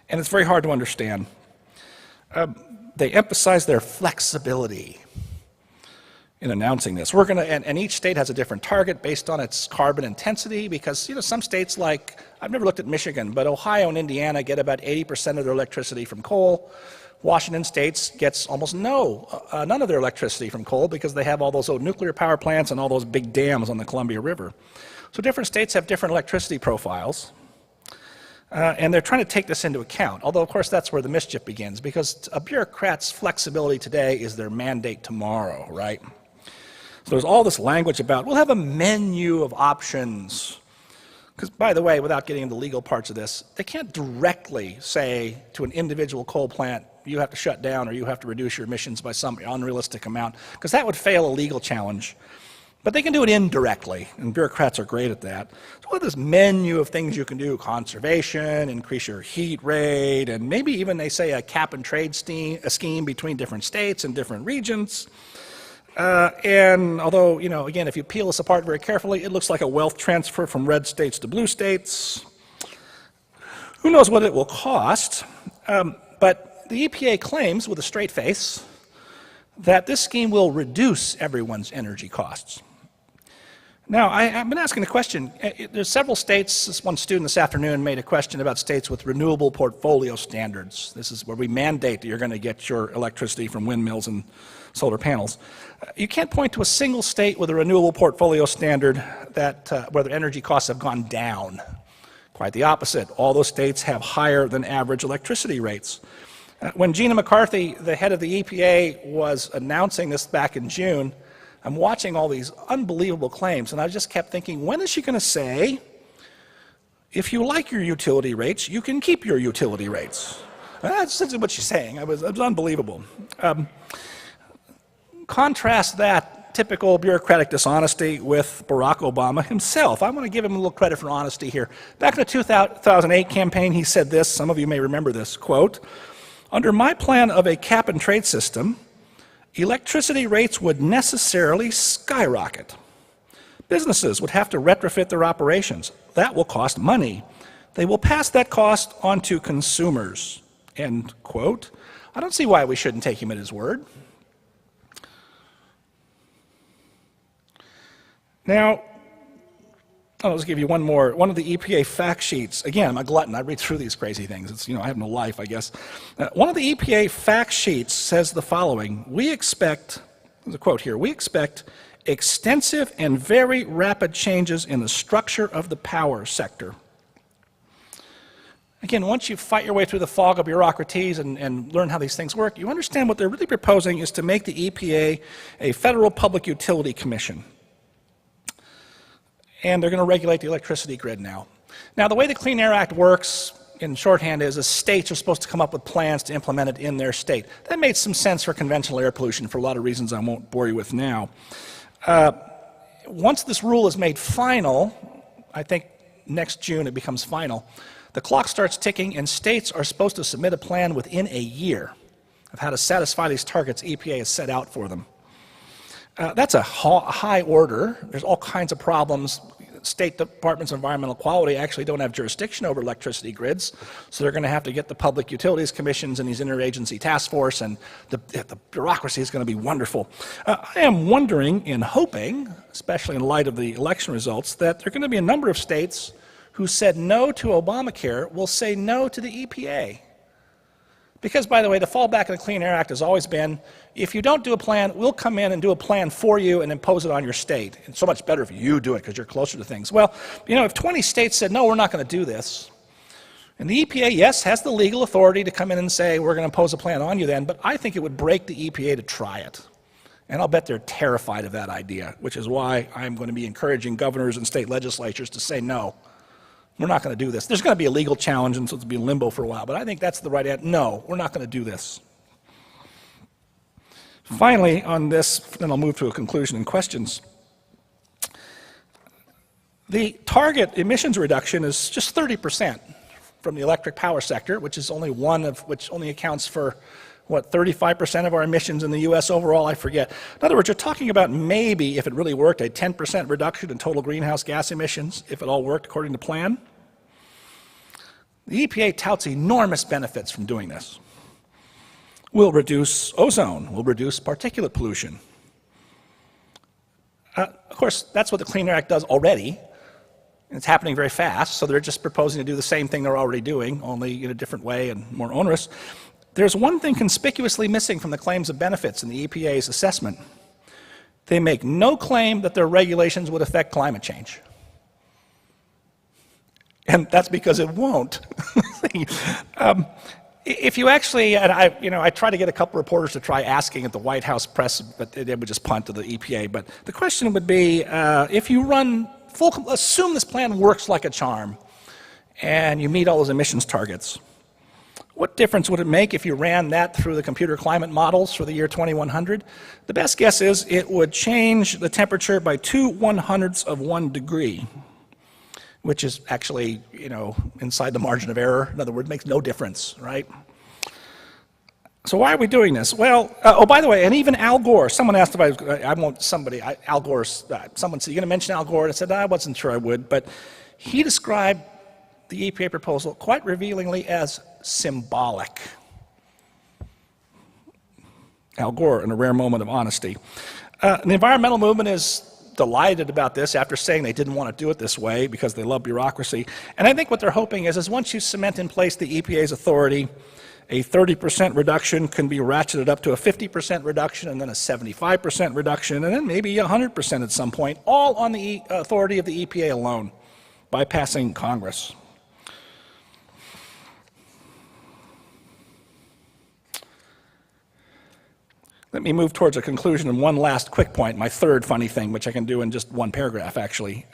And it's very hard to understand. They emphasize their flexibility in announcing this. We're going to, and each state has a different target based on its carbon intensity, because some states like, I've never looked at Michigan, but Ohio and Indiana get about 80% of their electricity from coal. Washington State gets almost none of their electricity from coal because they have all those old nuclear power plants and all those big dams on the Columbia River. So different states have different electricity profiles. And they're trying to take this into account, although of course that's where the mischief begins, because a bureaucrat's flexibility today is their mandate tomorrow, right? So there's all this language about, we'll have a menu of options. Because, by the way, without getting into the legal parts of this, they can't directly say to an individual coal plant, you have to shut down or you have to reduce your emissions by some unrealistic amount, because that would fail a legal challenge. But they can do it indirectly, and bureaucrats are great at that. So what is this menu of things you can do? Conservation, increase your heat rate, and maybe even they say a cap and trade scheme between different states and different regions. And although, again, if you peel this apart very carefully, it looks like a wealth transfer from red states to blue states. Who knows what it will cost? But the EPA claims with a straight face that this scheme will reduce everyone's energy costs. Now, I've been asking the question, there's several states, this one student this afternoon made a question about states with renewable portfolio standards. This is where we mandate that you're going to get your electricity from windmills and solar panels. You can't point to a single state with a renewable portfolio standard where the energy costs have gone down. Quite the opposite. All those states have higher than average electricity rates. When Gina McCarthy, the head of the EPA, was announcing this back in June, I'm watching all these unbelievable claims, and I just kept thinking, when is she going to say, if you like your utility rates, you can keep your utility rates? That's what she's saying. It was unbelievable. Contrast that typical bureaucratic dishonesty with Barack Obama himself. I want to give him a little credit for honesty here. Back in the 2008 campaign, he said this, some of you may remember this, quote, "Under my plan of a cap and trade system, electricity rates would necessarily skyrocket. Businesses would have to retrofit their operations. That will cost money. They will pass that cost on to consumers." End quote. I don't see why we shouldn't take him at his word. Now, I'll just give you one more. One of the EPA fact sheets. Again, I'm a glutton. I read through these crazy things. It's, I have no life, I guess. One of the EPA fact sheets says the following. We expect, there's a quote here, we expect extensive and very rapid changes in the structure of the power sector. Again, once you fight your way through the fog of bureaucracies and learn how these things work, you understand what they're really proposing is to make the EPA a federal public utility commission. And they're going to regulate the electricity grid now. Now, the way the Clean Air Act works in shorthand is states are supposed to come up with plans to implement it in their state. That made some sense for conventional air pollution for a lot of reasons I won't bore you with now. Once this rule is made final, I think next June it becomes final, the clock starts ticking and states are supposed to submit a plan within a year of how to satisfy these targets EPA has set out for them. That's a high order. There's all kinds of problems. State departments of environmental quality actually don't have jurisdiction over electricity grids, so they're going to have to get the public utilities commissions and these interagency task force, and the bureaucracy is going to be wonderful. I am wondering and hoping, especially in light of the election results, that there are going to be a number of states who said no to Obamacare will say no to the EPA. Because, by the way, the fallback of the Clean Air Act has always been, if you don't do a plan, we'll come in and do a plan for you and impose it on your state. It's so much better if you do it because you're closer to things. Well, you know, if 20 states said, no, we're not going to do this, and the EPA, yes, has the legal authority to come in and say, we're going to impose a plan on you then, but I think it would break the EPA to try it. And I'll bet they're terrified of that idea, which is why I'm going to be encouraging governors and state legislatures to say no. We're not going to do this. There's going to be a legal challenge, and so it'll be in limbo for a while, but I think that's the right answer. No, we're not going to do this. Finally, on this, then I'll move to a conclusion and questions. The target emissions reduction is just 30% from the electric power sector, which is only one of which only accounts for, what, 35% of our emissions in the US overall, I forget. In other words, you're talking about maybe, if it really worked, a 10% reduction in total greenhouse gas emissions, if it all worked according to plan. The EPA touts enormous benefits from doing this. We'll reduce ozone, we'll reduce particulate pollution. Of course, that's what the Clean Air Act does already. And it's happening very fast, so they're just proposing to do the same thing they're already doing, only in a different way and more onerous. There's one thing conspicuously missing from the claims of benefits in the EPA's assessment. They make no claim that their regulations would affect climate change. And that's because it won't. If you actually, and I try to get a couple reporters to try asking at the White House press, but they would just punt to the EPA. But the question would be, if you run assume this plan works like a charm, and you meet all those emissions targets, what difference would it make if you ran that through the computer climate models for the year 2100? The best guess is it would change the temperature by 2/100ths of 1 degree, which is actually, inside the margin of error. In other words, makes no difference, right? So why are we doing this? Well, oh, by the way, and even Al Gore, someone asked if Al Gore, someone said, you're going to mention Al Gore? And I said, I wasn't sure I would, but he described the EPA proposal quite revealingly as symbolic. Al Gore, in a rare moment of honesty. The environmental movement is delighted about this after saying they didn't want to do it this way because they love bureaucracy. And I think what they're hoping is once you cement in place the EPA's authority, a 30% reduction can be ratcheted up to a 50% reduction and then a 75% reduction and then maybe 100% at some point, all on the authority of the EPA alone, bypassing Congress. Let me move towards a conclusion and one last quick point, my third funny thing, which I can do in just one paragraph, actually.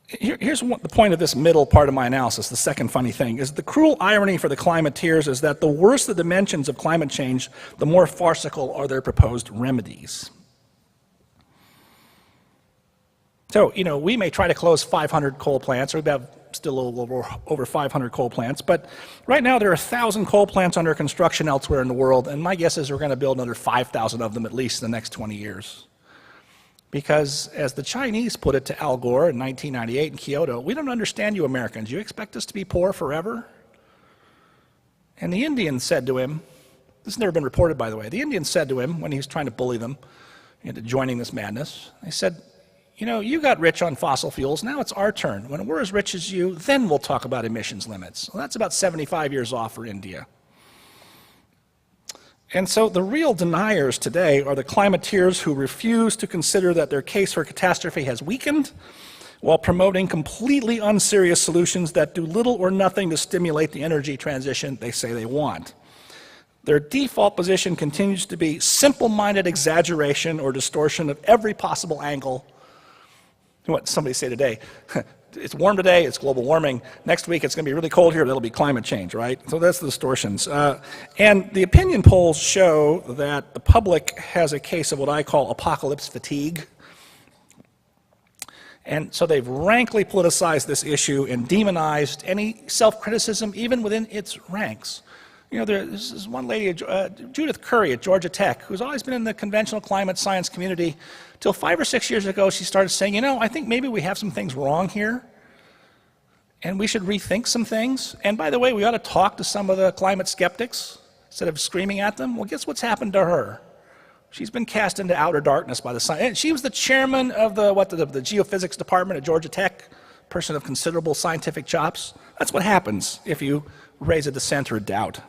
Here's the point of this middle part of my analysis, the second funny thing, is the cruel irony for the climateers is that the worse the dimensions of climate change, the more farcical are their proposed remedies. So, we may try to close 500 coal plants, or we have still over 500 coal plants, but right now there are 1,000 coal plants under construction elsewhere in the world, and my guess is we're going to build another 5,000 of them at least in the next 20 years. Because, as the Chinese put it to Al Gore in 1998 in Kyoto, we don't understand you Americans. You expect us to be poor forever? And the Indians said to him, this has never been reported, by the way, the Indians said to him when he was trying to bully them into joining this madness, they said, you got rich on fossil fuels, now it's our turn. When we're as rich as you, then we'll talk about emissions limits. Well, that's about 75 years off for India. And so the real deniers today are the climateers who refuse to consider that their case for catastrophe has weakened while promoting completely unserious solutions that do little or nothing to stimulate the energy transition they say they want. Their default position continues to be simple-minded exaggeration or distortion of every possible angle. What somebody say today, it's warm today, it's global warming. Next week, it's going to be really cold here, that'll be climate change, right? So that's the distortions. And the opinion polls show that the public has a case of what I call apocalypse fatigue. And so they've rankly politicized this issue and demonized any self-criticism, even within its ranks. You know, there's this one lady, Judith Curry at Georgia Tech, who's always been in the conventional climate science community. Till 5 or 6 years ago, she started saying, you know, I think maybe we have some things wrong here, and we should rethink some things. And by the way, we ought to talk to some of the climate skeptics instead of screaming at them. Well, guess what's happened to her? She's been cast into outer darkness by the sun. And she was the chairman of the geophysics department at Georgia Tech, person of considerable scientific chops. That's what happens if you raise a dissent or a doubt.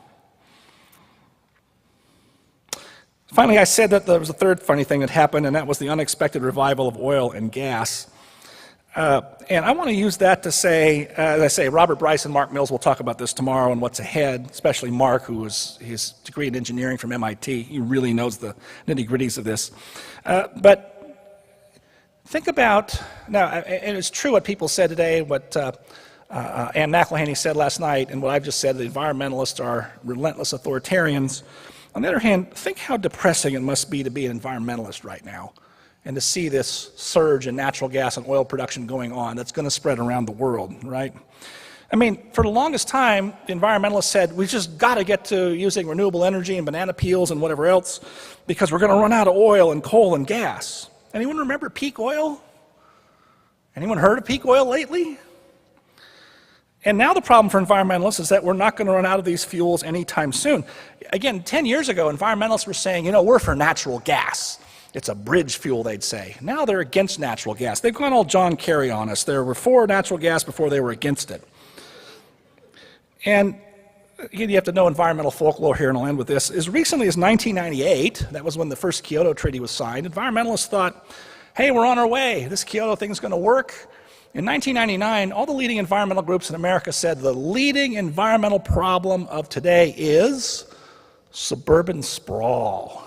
Finally, I said that there was a third funny thing that happened, and that was the unexpected revival of oil and gas. And I want to use that to say, as I say, Robert Bryce and Mark Mills will talk about this tomorrow and what's ahead, especially Mark, who has his degree in engineering from MIT. He really knows the nitty-gritties of this. But think about, now, and it's true what people said today, what Ann McElhaney said last night, and what I've just said, the environmentalists are relentless authoritarians. On the other hand, think how depressing it must be to be an environmentalist right now and to see this surge in natural gas and oil production going on that's going to spread around the world, right? I mean, for the longest time, the environmentalists said, we just got to get to using renewable energy and banana peels and whatever else because we're going to run out of oil and coal and gas. Anyone remember peak oil? Anyone heard of peak oil lately? And now the problem for environmentalists is that we're not going to run out of these fuels anytime soon. Again, 10 years ago, environmentalists were saying, you know, we're for natural gas. It's a bridge fuel, they'd say. Now they're against natural gas. They've gone all John Kerry on us. They were for natural gas before they were against it. And again, you have to know environmental folklore here, and I'll end with this. As recently as 1998, that was when the first Kyoto Treaty was signed, environmentalists thought, hey, we're on our way. This Kyoto thing's going to work. In 1999, all the leading environmental groups in America said the leading environmental problem of today is suburban sprawl.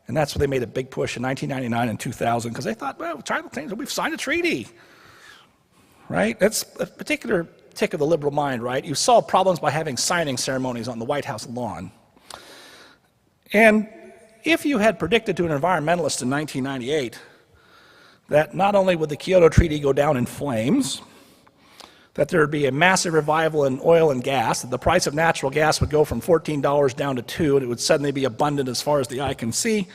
And that's where they made a big push in 1999 and 2000, because they thought, well, we've signed a treaty, right? That's a particular tick of the liberal mind, right? You solve problems by having signing ceremonies on the White House lawn. And if you had predicted to an environmentalist in 1998 that not only would the Kyoto Treaty go down in flames, that there would be a massive revival in oil and gas, that the price of natural gas would go from $14 down to $2, and it would suddenly be abundant as far as the eye can see,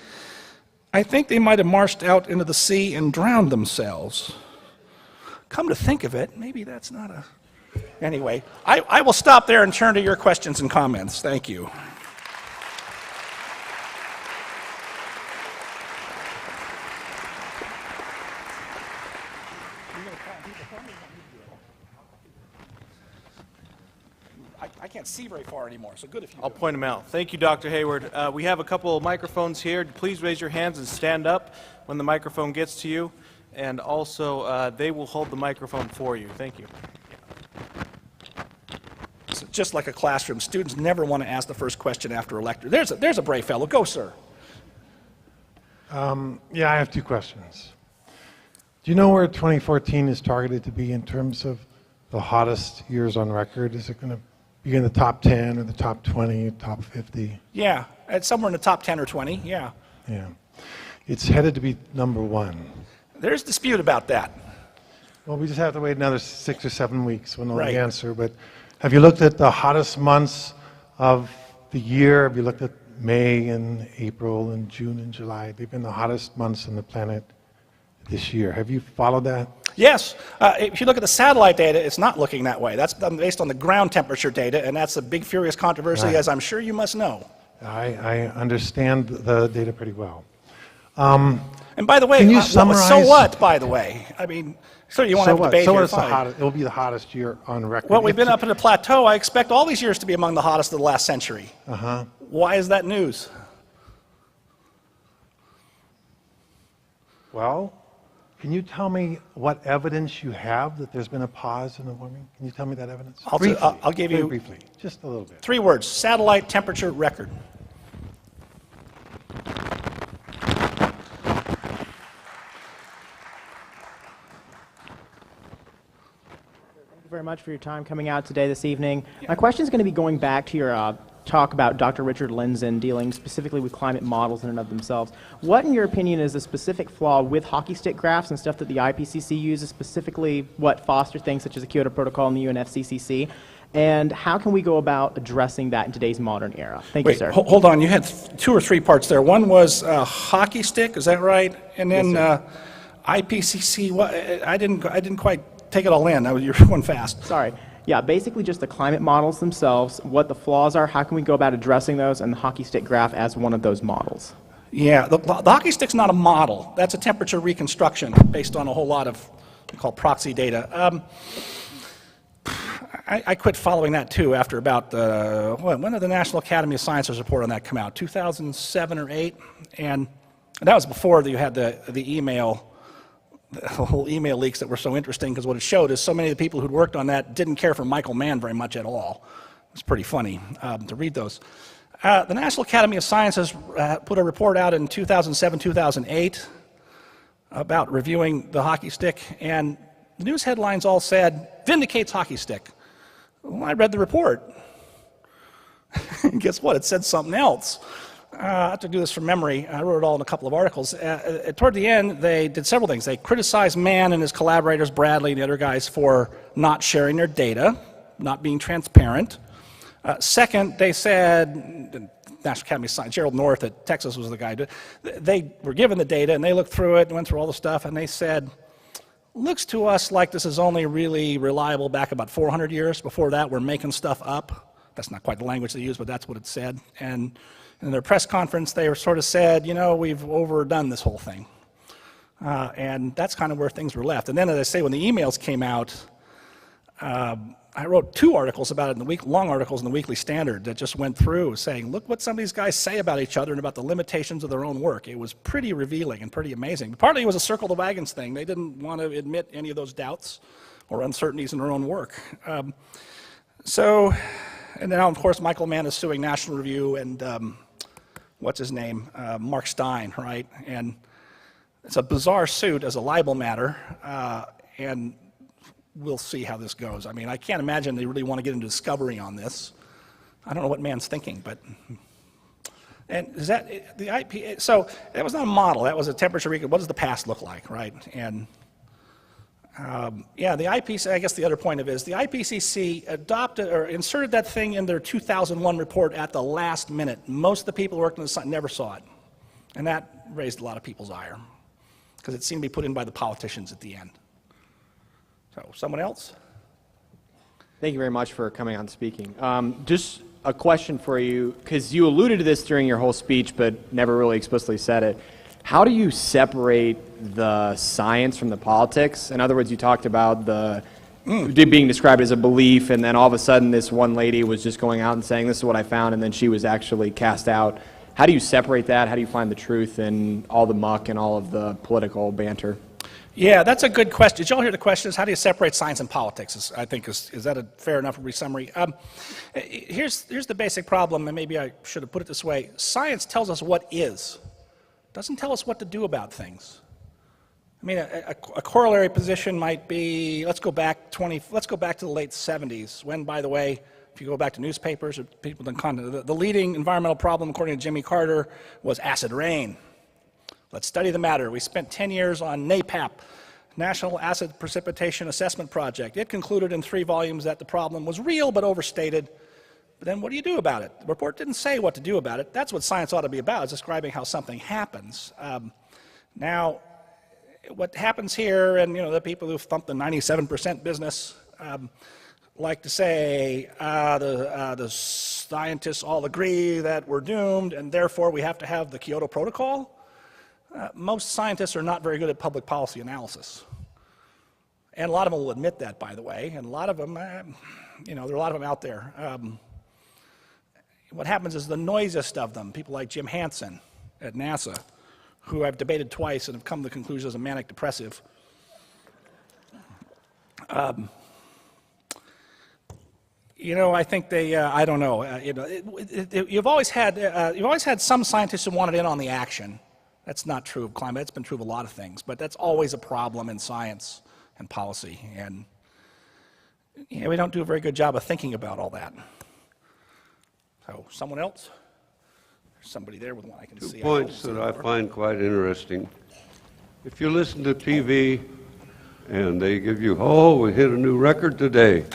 I think they might have marched out into the sea and drowned themselves. Come to think of it, maybe that's not a... Anyway, I will stop there and turn to your questions and comments. Thank you. I can't see very far anymore, so good if you I'll point them out. Thank you, Dr. Hayward. We have a couple of microphones here. Please raise your hands and stand up when the microphone gets to you. And also, they will hold the microphone for you. Thank you. So just like a classroom, students never want to ask the first question after a lecture. There's a brave fellow. Go, sir. Yeah, I have two questions. Do you know where 2014 is targeted to be in terms of the hottest years on record? Is it going to be in the top 10 or the top 20, top 50? Yeah, it's somewhere in the top 10 or 20, yeah. Yeah. It's headed to be number 1. There's dispute about that. Well, we just have to wait another 6 or 7 weeks. We'll know Right. the answer. But have you looked at the hottest months of the year? Have you looked at May and April and June and July? They've been the hottest months on the planet this year. Have you followed that? Yes, if you look at the satellite data, it's not looking that way. That's based on the ground temperature data, and that's a big, furious controversy, Right. as I'm sure you must know. I understand the data pretty well. And by the way, Can you so summarize- what, by the way? I mean, so you want to have a debate So here, it's the fine. hottest, it'll be the hottest year on record. Well, we've been up at a plateau. I expect all these years to be among the hottest of the last century. Uh-huh. Why is that news? Well, can you tell me what evidence you have that there's been a pause in the warming? Can you tell me that evidence? I'll give Very you- briefly, just a little bit. 3 words: satellite temperature record. very much for your time coming out today this evening. My question is going to be going back to your talk about Dr. Richard Lindzen dealing specifically with climate models in and of themselves. What, in your opinion, is the specific flaw with hockey stick graphs and stuff that the IPCC uses, specifically what foster things such as the Kyoto Protocol and the UNFCCC? And how can we go about addressing that in today's modern era? Thank you, sir. Hold on. You had 2 or 3 parts there. One was hockey stick, is that right? And then Yes, IPCC. What? I didn't quite take it all in. You're going fast. Sorry. Yeah, basically just the climate models themselves, what the flaws are, how can we go about addressing those, and the hockey stick graph as one of those models. Yeah, the hockey stick's not a model. That's a temperature reconstruction based on a whole lot of what we call proxy data. I quit following that too after about when did the National Academy of Sciences report on that come out? 2007 or 8, and that was before you had the email. The whole email leaks that were so interesting because what it showed is so many of the people who'd worked on that didn't care for Michael Mann very much at all. It was pretty funny to read those. The National Academy of Sciences put a report out in 2007, 2008 about reviewing the hockey stick, and the news headlines all said, "Vindicates hockey stick." Well, I read the report. And guess what? It said something else. I have to do this from memory. I wrote it all in a couple of articles. Toward the end, they did several things. They criticized Mann and his collaborators, Bradley and the other guys, for not sharing their data, not being transparent. Second, they said, the National Academy of Science, Gerald North at Texas was the guy, they were given the data and they looked through it and went through all the stuff and they said, looks to us like this is only really reliable back about 400 years. Before that, we're making stuff up. That's not quite the language they used, but that's what it said. And in their press conference, they sort of said, you know, we've overdone this whole thing. And that's kind of where things were left. And then, as I say, when the emails came out, I wrote 2 articles about it in the week, long articles in the Weekly Standard that just went through saying, look what some of these guys say about each other and about the limitations of their own work. It was pretty revealing and pretty amazing. But partly it was a circle the wagons thing. They didn't want to admit any of those doubts or uncertainties in their own work. And now, of course, Michael Mann is suing National Review and what's his name, Mark Stein, right? And it's a bizarre suit as a libel matter, and we'll see how this goes. I mean, I can't imagine they really want to get into discovery on this. I don't know what Mann's thinking, but, and is that, the IP, so that was not a model, that was a temperature recon, what does the past look like, right? And yeah, the IPCC, I guess the other point of it is the IPCC adopted or inserted that thing in their 2001 report at the last minute. Most of the people who worked on the site never saw it. And that raised a lot of people's ire because it seemed to be put in by the politicians at the end. So, someone else? Thank you very much for coming on and speaking. Just a question for you, because you alluded to this during your whole speech, but never really explicitly said it. How do you separate the science from the politics? In other words, you talked about the being described as a belief, and then all of a sudden this one lady was just going out and saying, this is what I found, and then she was actually cast out. How do you separate that? How do you find the truth in all the muck and all of the political banter? Yeah, that's a good question. Did you all hear the question? Is how do you separate science and politics? I think is that a fair enough summary? Here's the basic problem, and maybe I should have put it this way. Science tells us what is. Doesn't tell us what to do about things. I mean, a corollary position might be, let's go back to the late 70s, when, by the way, if you go back to newspapers or people in content, the leading environmental problem, according to Jimmy Carter, was acid rain. Let's study the matter. We spent 10 years on NAPAP, National Acid Precipitation Assessment Project. It concluded in 3 volumes that the problem was real but overstated. But then what do you do about it? The report didn't say what to do about it. That's what science ought to be about, is describing how something happens. Now, what happens here, and the people who thumped the 97% business like to say the scientists all agree that we're doomed and therefore we have to have the Kyoto Protocol. Most scientists are not very good at public policy analysis. And a lot of them will admit that, by the way, and a lot of them, there are a lot of them out there. What happens is the noisiest of them, people like Jim Hansen at NASA, who I've debated twice and have come to the conclusion as a manic depressive. I think they, I don't know. You've always had some scientists who wanted in on the action. That's not true of climate. It's been true of a lot of things, but that's always a problem in science and policy. And Yeah, we don't do a very good job of thinking about all that. So, someone else? There's somebody there with one I can see. Points that I find quite interesting. If you listen to TV and they give you, oh, we hit a new record today.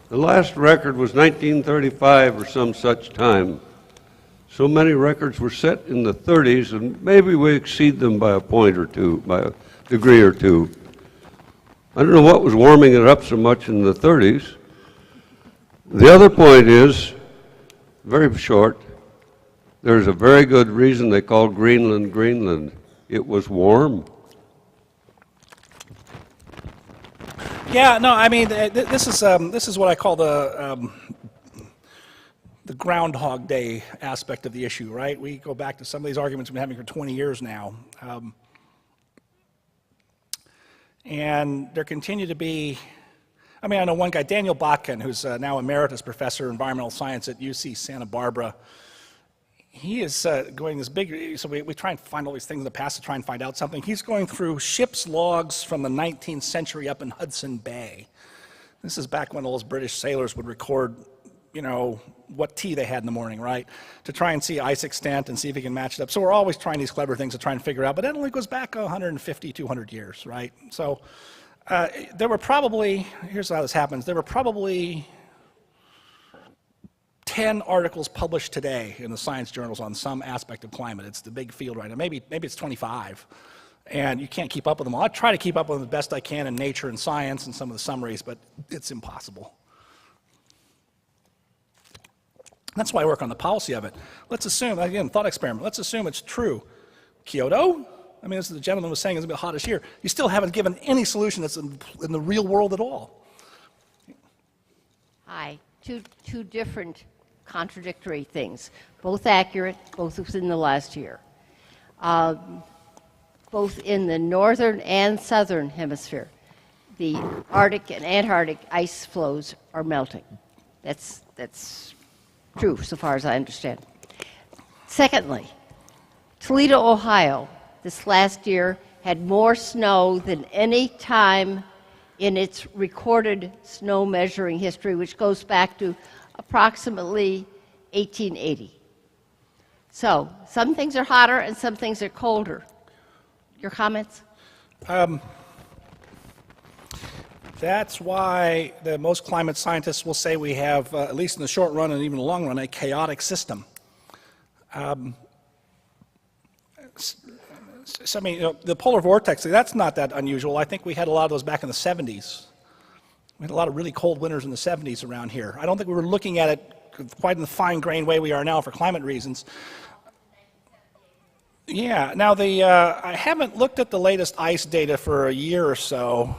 The last record was 1935 or some such time. So many records were set in the 30s, and maybe we exceed them by a point or two, by a degree or two. I don't know what was warming it up so much in the 30s. The other point is, very short, there's a very good reason they call Greenland, Greenland. It was warm. Yeah, no, I mean, this is what I call the Groundhog Day aspect of the issue, right? We go back to some of these arguments we've been having for 20 years now. And there continue to be, I mean, I know one guy, Daniel Botkin, who's now emeritus professor of environmental science at UC Santa Barbara. He is going this big, so we try and find all these things in the past to try and find out something. He's going through ship's logs from the 19th century up in Hudson Bay. This is back when all those British sailors would record, you know, what tea they had in the morning, right? To try and see ice extent and see if he can match it up. So we're always trying these clever things to try and figure out, but that only goes back 150, 200 years, right? So there were probably, here's how this happens, there were probably 10 articles published today in the science journals on some aspect of climate. It's the big field right now. Maybe it's 25. And you can't keep up with them all. I try to keep up with them the best I can in Nature and Science and some of the summaries, but it's impossible. That's why I work on the policy of it. Let's assume, again, thought experiment, let's assume it's true. Kyoto? I mean, as the gentleman was saying, it's going to be the hottest year. You still haven't given any solution that's in the real world at all. Hi. Two different contradictory things, both accurate, both within the last year. Both in the northern and southern hemisphere, the Arctic and Antarctic ice floes are melting. That's true, so far as I understand. Secondly, Toledo, Ohio, this last year had more snow than any time in its recorded snow measuring history, which goes back to approximately 1880. So some things are hotter and some things are colder. Your comments? That's why most climate scientists will say we have, at least in the short run and even the long run, a chaotic system. So, I mean, you know, the polar vortex, that's not that unusual. I think we had a lot of those back in the 70s. We had a lot of really cold winters in the 70s around here. I don't think we were looking at it quite in the fine-grained way we are now for climate reasons. Yeah, now I haven't looked at the latest ice data for a year or so.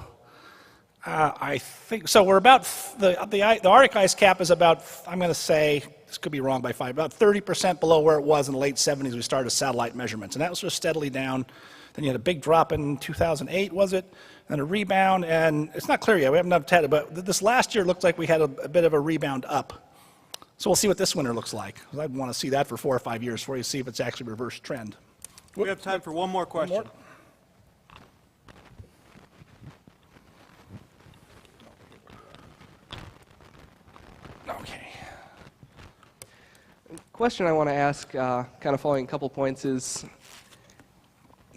I think, so we're about, the Arctic ice cap is about, I'm going to say, this could be wrong by 5, about 30% below where it was in the late 70s. We started satellite measurements, and that was just steadily down. Then you had a big drop in 2008, was it? And a rebound, and it's not clear yet. We haven't had it, but this last year looked like we had a bit of a rebound up. So we'll see what this winter looks like. I'd want to see that for 4 or 5 years before you see if it's actually a reverse trend. We have time for one more question. Okay. Question I want to ask, kind of following a couple points, is,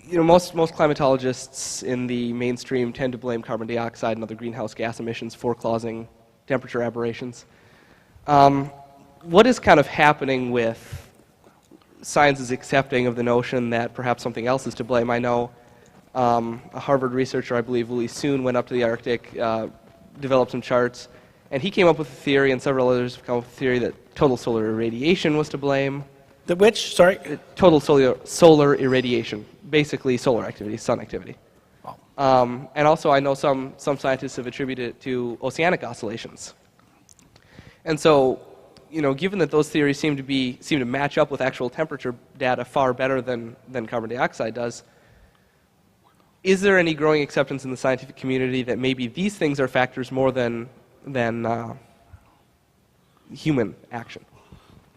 you know, most climatologists in the mainstream tend to blame carbon dioxide and other greenhouse gas emissions for causing temperature aberrations. What is kind of happening with science's accepting of the notion that perhaps something else is to blame? I know a Harvard researcher, I believe Willie Soon, went up to the Arctic, developed some charts, and he came up with a theory, and several others have come up with a theory that total solar irradiation was to blame. The which, sorry? Total solar irradiation, basically solar activity, sun activity. Oh. And also I know some scientists have attributed it to oceanic oscillations. And so, you know, given that those theories seem to match up with actual temperature data far better than carbon dioxide does, is there any growing acceptance in the scientific community that maybe these things are factors more than human action?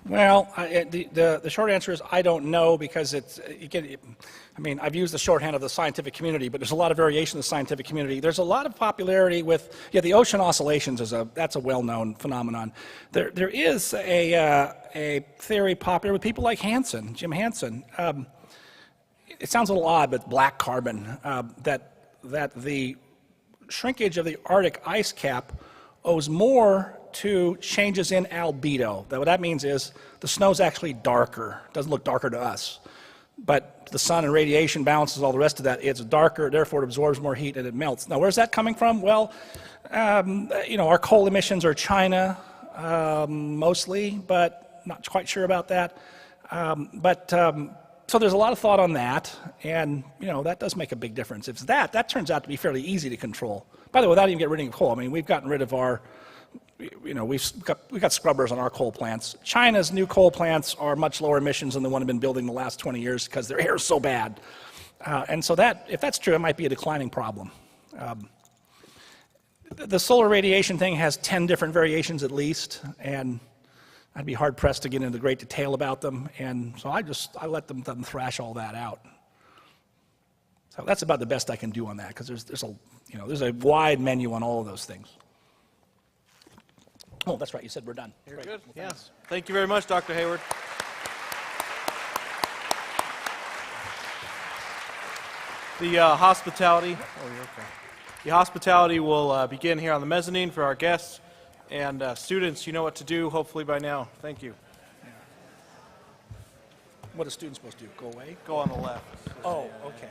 Well, the short answer is I don't know because I mean, I've used the shorthand of the scientific community, but there's a lot of variation in the scientific community. There's a lot of popularity with, the ocean oscillations that's a well-known phenomenon. There is a theory popular with people like Hansen, Jim Hansen. It sounds a little odd, but black carbon, that the shrinkage of the Arctic ice cap owes more to changes in albedo. What that means is the snow's actually darker. It doesn't look darker to us. But the sun and radiation balances all the rest of that. It's darker, therefore it absorbs more heat and it melts. Now, where's that coming from? Well, our coal emissions are China mostly, but not quite sure about that. So there's a lot of thought on that, and that does make a big difference. If it's that turns out to be fairly easy to control. By the way, without even getting rid of coal, I mean, we've gotten rid of our, we've got scrubbers on our coal plants. China's new coal plants are much lower emissions than the one we've been building the last 20 years because their air is so bad. And so if that's true, it might be a declining problem. The solar radiation thing has 10 different variations at least, and I'd be hard pressed to get into great detail about them, and so I let them thrash all that out. So that's about the best I can do on that because there's a wide menu on all of those things. Oh, that's right. You said we're done. You're Great. good. Well, Yes. Thank you very much, Dr. Hayward. The hospitality. Oh, you're okay. The hospitality will begin here on the mezzanine for our guests. And students, you know what to do, hopefully by now. Thank you. What are students supposed to do? Go away? Go on the left. Oh, okay.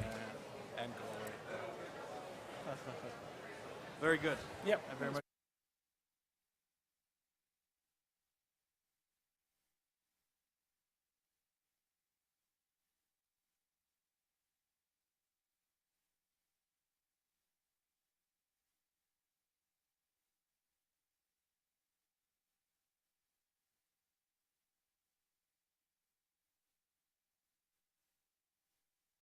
And go away. Very good. Yep. I very much